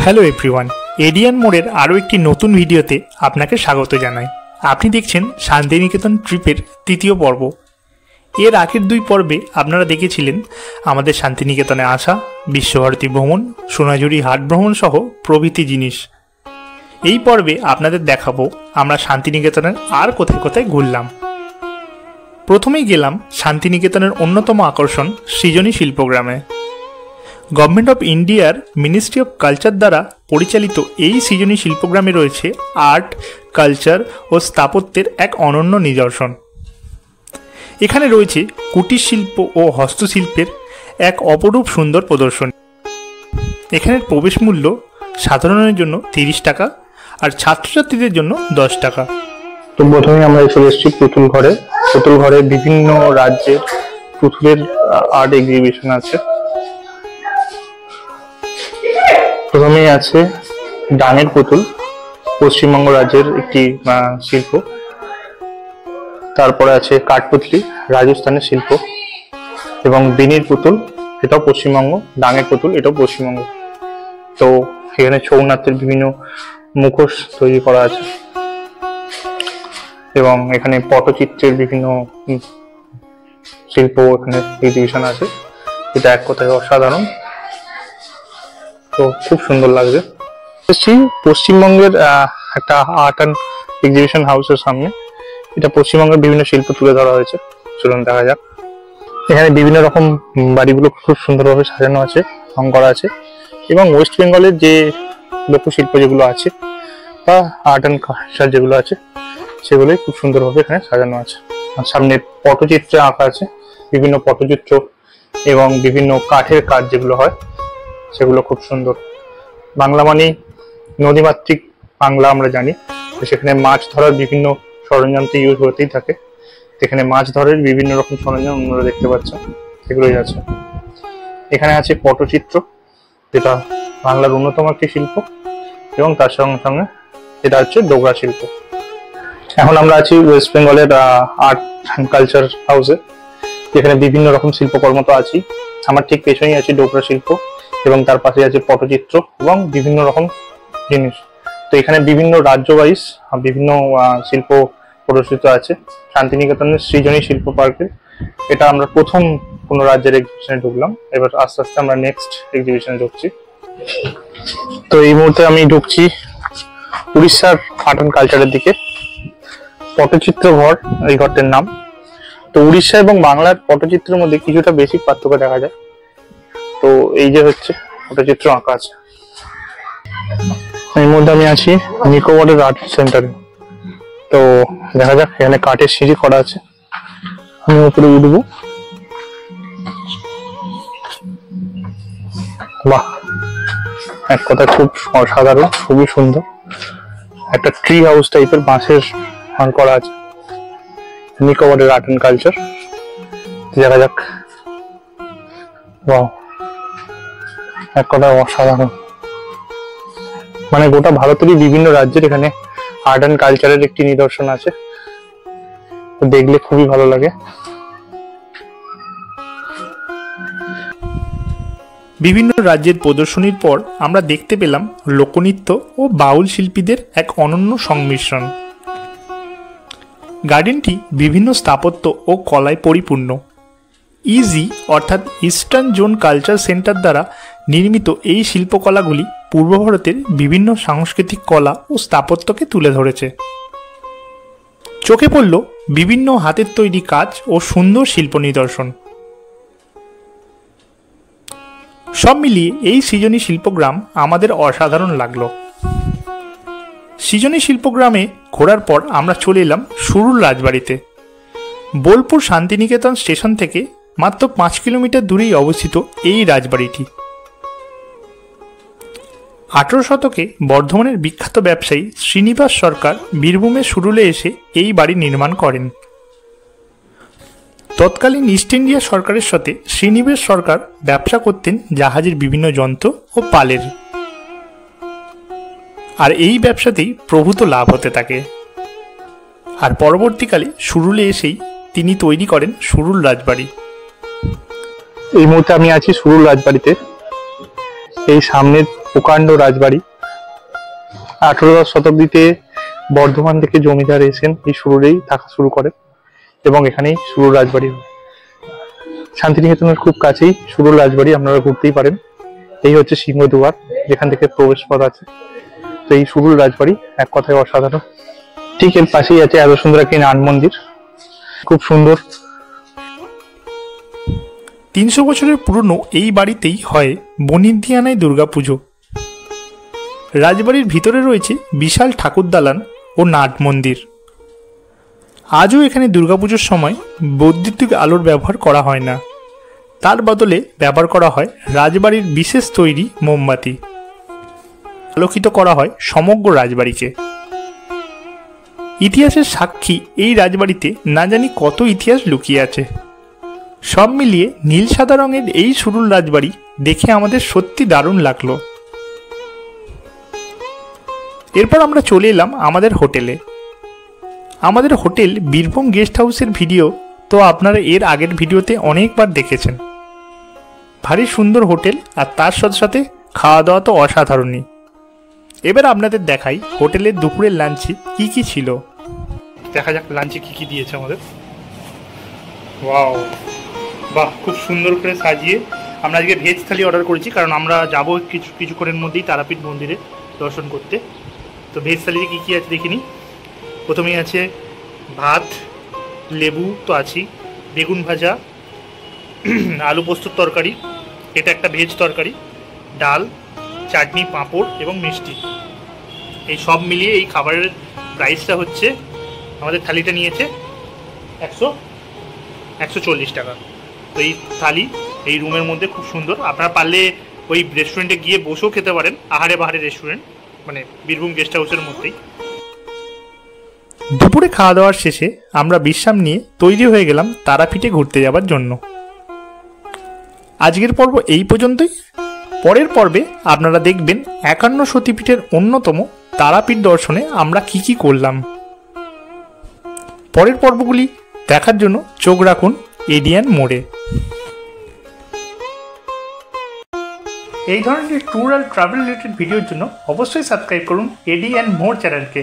Hello everyone, এডিয়ান মোড়ের আরও একটি নতুন ভিডিওতে আপনাকে স্বাগত জানাই। আপনি দেখছেন শান্তিনিকেতন ট্রিপের তৃতীয় পর্ব। এর আগের দুই পর্বে আপনারা দেখেছিলেন আমাদের শান্তিনিকেতনে আসা, বিশ্বভারতী ভ্রমণ, সোনাঝুরি হাট ভ্রমণ সহ প্রভৃতি জিনিস। এই পর্বে আপনাদের দেখাবো আমরা শান্তিনিকেতনের আর কোথায় কোথায় ঘুরলাম। প্রথমেই গেলাম শান্তিনিকেতনের অন্যতম আকর্ষণ সৃজনী শিল্পগ্রামে। গভর্নমেন্ট অফ ইন্ডিয়ার মিনিস্ট্রি অফ কালচার দ্বারা পরিচালিত এই সৃজনী শিল্পগ্রামে রয়েছে আর্ট, কালচার ও স্থাপত্যের এক অনন্য নিদর্শন। এখানে রয়েছে কুটির শিল্প ও হস্তশিল্পের এক অপরূপ সুন্দর প্রদর্শনী। এখানের প্রবেশ মূল্য সাধারণের জন্য 30 টাকা আর ছাত্রছাত্রীদের জন্য 10 টাকা। তো প্রথমে আমরা চলে এসেছি পুতুল ঘরে। পুতুল ঘরে বিভিন্ন রাজ্যের পুতুলের আর্ট এক্সিবিশন আছে। প্রথমেই আছে ডাঙের পুতুল, পশ্চিমবঙ্গ রাজ্যের একটি শিল্প। তারপরে আছে কাঠপুতলি, রাজস্থানের শিল্প, এবং বিনির পুতুল, এটাও পশ্চিমবঙ্গ। ডাঙের পুতুল, এটাও পশ্চিমবঙ্গ। তো এখানে ছৌ নাচের বিভিন্ন মুখোশ তৈরি করা আছে, এবং এখানে পটচিত্রের বিভিন্ন শিল্প এখানে এক্সিবিশন আছে। এটা এক কথায় অসাধারণ, তো খুব সুন্দর লাগছে। পশ্চিমবঙ্গের একটা আর্ট অ্যান্ড এক্সিবিশন হাউসের সামনে। এটা পশ্চিমবঙ্গের বিভিন্ন শিল্প তুলে ধরা হয়েছে, চলুন দেখা যাক। এখানে বিভিন্ন রকম বাড়িগুলো খুব সুন্দরভাবে সাজানো আছে, রং করা আছে, এবং ওয়েস্ট বেঙ্গলের যে লোকশিল্প যেগুলো আছে বা আর্ট অ্যান্ড কালচার যেগুলো আছে সেগুলোই খুব সুন্দরভাবে এখানে সাজানো আছে। আর সামনে পটচিত্রে আঁকা আছে, বিভিন্ন পটচিত্র এবং বিভিন্ন কাঠের কাজ যেগুলো হয় সেগুলো খুব সুন্দর। বাংলা মানে নদীমাতৃক বাংলা আমরা জানি, তো সেখানে মাছ ধরার বিভিন্ন সরঞ্জাম তো ইউজ হতেই থাকে। এখানে মাছ ধরার বিভিন্ন রকম সরঞ্জাম আপনারা দেখতে পাচ্ছেন, সেগুলোই আছে। এখানে আছে পটচিত্র, যেটা বাংলার অন্যতম একটি শিল্প, এবং তার সঙ্গে সঙ্গে এটা হচ্ছে ডোগরা শিল্প। এখন আমরা আছি ওয়েস্ট বেঙ্গলের আর্ট অ্যান্ড কালচার হাউসে, যেখানে বিভিন্ন রকম শিল্পকর্ম তো আছি। আমার ঠিক পেছনেই আছে ডোগরা শিল্প, এবং তার পাশে আছে পটচিত্র এবং বিভিন্ন রকম জিনিস। তো এখানে বিভিন্ন রাজ্য ওয়াইজ বিভিন্ন শিল্প প্রদর্শিত আছে। শান্তিনিকেতনের সৃজনী শিল্প পার্কে এটা আমরা প্রথম কোনো রাজ্যের এক্সিবিশনে ঢুকলাম। এবার আস্তে আস্তে আমরা নেক্সট এক্সিবিশনে ঢুকছি। তো এই মুহূর্তে আমি ঢুকছি উড়িষ্যার আর্ট অ্যান্ড কালচারের দিকে। পটচিত্র ঘর এই ঘরটির নাম। তো উড়িষ্যা এবং বাংলার পটচিত্রের মধ্যে কিছুটা বেসিক পার্থক্য দেখা যায়। তো এই যে হচ্ছে পটচিত্র আঁকা আছে। এর মধ্যে আমি আছি নিকোবরের আর্ট সেন্টারে। তো দেখা যাক, এখানে কাঠের সিঁড়ি করা আছে, আমি উপরে উঠবো। বাহ, এক কথা খুব অসাধারণ, খুবই সুন্দর। একটা ট্রি হাউস টাইপের বাঁশের করা আছে, নিকোবরের আর্ট অ্যান্ড কালচার। দেখা যাক, বাহ, এক কথা অসাধারণ। মানে গোটা ভারতেরই বিভিন্ন রাজ্যের এখানে আর্ট অ্যান্ড কালচারের একটি নিদর্শন আছে, দেখলে খুবই ভালো লাগে। বিভিন্ন রাজ্যের প্রদর্শনীর পর আমরা দেখতে পেলাম লোকনৃত্য ও বাউল শিল্পীদের এক অনন্য সংমিশ্রণ। গার্ডেনটি বিভিন্ন স্থাপত্য ও কলায় পরিপূর্ণ। ইজি অর্থাৎ ইস্টার্ন জোন কালচার সেন্টার দ্বারা নির্মিত এই শিল্পকলাগুলি পূর্ব ভারতের বিভিন্ন সাংস্কৃতিক কলা ও স্থাপত্যকে তুলে ধরেছে। চোখে পড়ল বিভিন্ন হাতের তৈরি কাজ ও সুন্দর শিল্প নিদর্শন। সব মিলিয়ে এই সৃজনী শিল্পগ্রাম আমাদের অসাধারণ লাগলো। সৃজনী শিল্পগ্রামে ঘোরার পর আমরা চলে এলাম সুরুল রাজবাড়িতে। বোলপুর শান্তিনিকেতন স্টেশন থেকে মাত্র 5 কিলোমিটার দূরেই অবস্থিত এই রাজবাড়িটি। 18 শতকে বর্ধমানের বিখ্যাত ব্যবসায়ী শ্রীনিবাস সরকার বীরভূমের সুরুলে এসে এই বাড়ি নির্মাণ করেন। তৎকালীন ইস্ট ইন্ডিয়া সরকারের সাথে শ্রীনিবাস সরকার ব্যবসা করতেন জাহাজের বিভিন্ন যন্ত্র ও পালের, আর এই ব্যবসাতেই প্রভূত লাভ হতে থাকে। আর পরবর্তীকালে সুরুলে এসেই তিনি তৈরি করেন সুরুল রাজবাড়ি। এই মুহূর্তে আমি আছি সুরুল রাজবাড়িতে। এই সামনের প্রকাণ্ড রাজবাড়ি। 18 শতাব্দীতে বর্ধমান থেকে জমিদার এসেন এই সুরুরেই থাকা শুরু করেন এবং এখানেই সুরুর রাজবাড়ি। শান্তিনিকেতনের খুব কাছেই সুরুর রাজবাড়ি, আপনারা ঘুরতেই পারেন। এই হচ্ছে সিংহদুয়ার, যেখান থেকে প্রবেশ পথ আছে। তো এই সুরুর রাজবাড়ি এক কথায় অসাধারণ। ঠিক এর পাশেই আছে এত সুন্দর একটি নাট মন্দির, খুব সুন্দর। 300 বছরের পুরনো এই বাড়িতেই হয় বনিদিয়ানায় দুর্গাপুজো। রাজবাড়ির ভিতরে রয়েছে বিশাল ঠাকুর দালান ও নাট মন্দির। আজও এখানে দুর্গাপুজোর সময় বৈদ্যুতিক আলোর ব্যবহার করা হয় না, তার বদলে ব্যবহার করা হয় রাজবাড়ির বিশেষ তৈরি মোমবাতি। আলোকিত করা হয় সমগ্র রাজবাড়িকে। ইতিহাসের সাক্ষী এই রাজবাড়িতে না জানি কত ইতিহাস লুকিয়ে আছে। সব মিলিয়ে নীল সাদা রঙের এই সুরুল রাজবাড়ি দেখে আমাদের সত্যি দারুণ লাগলো। এরপর আমরা চলে এলাম আমাদের হোটেলে। আমাদের হোটেল বীরভূম গেস্ট হাউসের ভিডিও তো আপনারা এর আগের ভিডিওতে অনেকবার দেখেছেন। ভারী সুন্দর হোটেল, আর তার সাথে সাথে খাওয়া দাওয়া তো অসাধারণই। এবার আপনাদের দেখাই হোটেলের দুপুরের লাঞ্চে কি কি ছিল। দেখা যাক লাঞ্চে কি কি দিয়েছে আমাদের। ওয়াও, বাহ, খুব সুন্দর করে সাজিয়ে। আমরা আজকে ভেজ থালি অর্ডার করেছি, কারণ আমরা যাবো কিছুক্ষণের মধ্যেই তারাপীঠ মন্দিরে দর্শন করতে। তো ভেজ থালিতে কী কী আছে দেখিনি। প্রথমেই আছে ভাত, লেবু তো আছেই, বেগুন ভাজা, আলু পোস্তর তরকারি, এটা একটা ভেজ তরকারি, ডাল, চাটনি, পাঁপড় এবং মিষ্টি। এই সব মিলিয়ে এই খাবারের প্রাইসটা হচ্ছে, আমাদের থালিটা নিয়েছে 140 টাকা। তো এই থালি এই রুমের মধ্যে খুব সুন্দর। আপনারা পারলে ওই রেস্টুরেন্টে গিয়ে বসেও খেতে পারেন, আহারে বাহারে রেস্টুরেন্ট, মানে বীরভূম গেস্ট হাউসের মধ্যেই। দুপুরে খাওয়া দাওয়ার শেষে আমরা বিশ্রাম নিয়ে তৈরি হয়ে গেলাম তারাপীঠে ঘুরতে যাওয়ার জন্য। আজকের পর্ব এই পর্যন্তই। পরের পর্বে আপনারা দেখবেন 51 সতীপীঠের অন্যতম তারাপীঠ দর্শনে আমরা কি কি করলাম। পরের পর্বগুলি দেখার জন্য চোখ রাখুন এডিয়ান মোড়ে। এই ধরনের ট্যুর আর ট্রাভেল রিলেটেড ভিডিওর জন্য অবশ্যই সাবস্ক্রাইব করুন এডিয়ান মোড় চ্যানেলকে,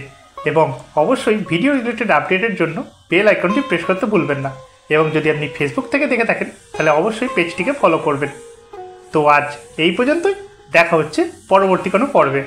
এবং অবশ্যই ভিডিও রিলেটেড আপডেটের জন্য বেল আইকনটি প্রেস করতে ভুলবেন না। এবং যদি আপনি ফেসবুক থেকে দেখে থাকেন তাহলে অবশ্যই পেজটিকে ফলো করবেন। তো আজ এই পর্যন্তই, দেখা হচ্ছে পরবর্তী কোনো পর্বে।